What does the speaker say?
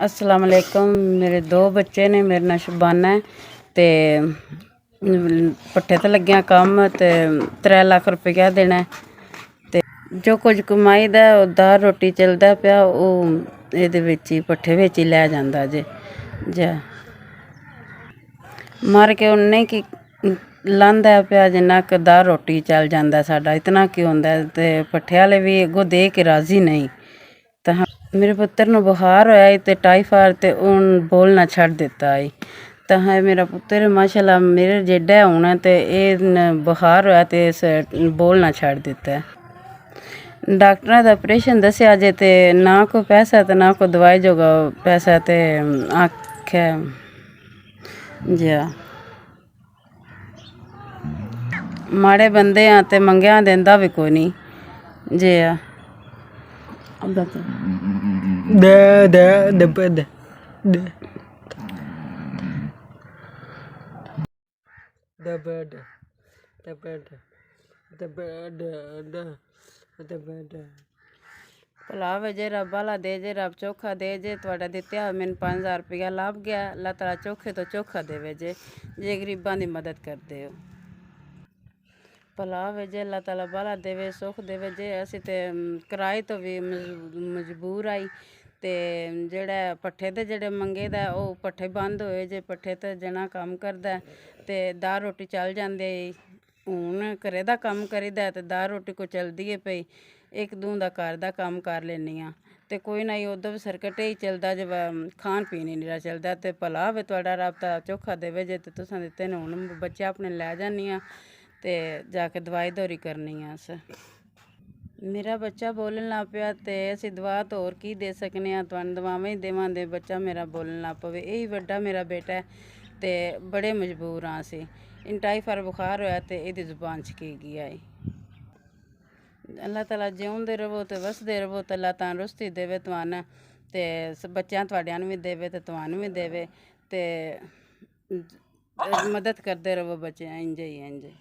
अस्सलाम वालेकुम। मेरे दो बच्चे ने, मेरा नाम शबाना है ते पट्ठे ते लग्गियां कम्म ते 3 लाख रुपया देना है ते जो कुछ कमाई दा दाल रोटी चलदा पिया ओह् एह्दे बिच ही पट्ठे बिच ही लै जांदा जे जा मर के उन्ने की लांदा पिया जिन्ना क दाल रोटी चल जांदा साडा इतना की होंदा है ते पट्ठे आह्ले भी अग्गों दे के राजी नहीं। मेरे पुत्तर नूं बुखार होया ही ते टाइफाइड ते हून बोलना छड्ड दित्ता ही। तां मेरा पुत्तर माशाअल्लाह मेरे जेड्डा होना ते एह् बुखार होया ते इस बोलना छड्ड दित्ता है। डाक्टरां दा ऑपरेशन दस्सेआ जे ते ना कोई पैसा ते ना कोई दवाई जोगा पैसा ते आखेआ जा माड़े बंदे आं ते मंगेआ दिंदा भी कोई नी जे भला जे रब आला दे जे रब चोखा दे जे तुहाडा दित्तेआ मैनू 5000 रुपया लभ गया अल्लाह ताला चोखे तो चोखा देवे जे गरीबां दी मदद करदे हो। भला होवे जे अल्लाह ताला बाला देवे सुख देवे जे असीं ते कराए तो भी मजबूर आई ते जेह्ड़ा पट्ठे ते जेह्ड़े मंगे दा ओह् पट्ठे बंद होए जे पट्ठे ते जना कम्म करदा ते दाल रोटी चल जांदे हून घरै दा कम्म करीदा ते दाल रोटी कोई चलदी ऐ भई इक दूं दा घर दा कम्म कर लैन्नी आं ते कोई ना ओह्दा बी सर्कट ही चलदा जे खान पीन ही निरा चलदा ते भला होवे तुहाडा रब तां चोखा देवे जे ते तुसें दित्ते न हून बच्चे अपने लै जन्नी आं ते जाके दवाई दौरी करनी आं अस। मेरा बच्चा बोलन लग पेआ ते असीं दवा तो होर की दे सकने आं तुहानूं दवावां ही देवां ते बच्चा मेरा बोलन लग पवे एही बड्डा मेरा बेटा ऐ ते बड़े मजबूर आं असीं इन टाइफाइड बुखार होया ते एह्दी जुबान छकी गेआ ही। अल्लाह ताला जिउंदे रवो ते वसदे रवो ते अल्लाह तंदरुस्ती देवे तुहानू ते बच्चेआं तुहाड़ेआं नूं भी देवे ते तुहानूं भी देवे ते मदद करदे रवो बच्चेआं इंज ही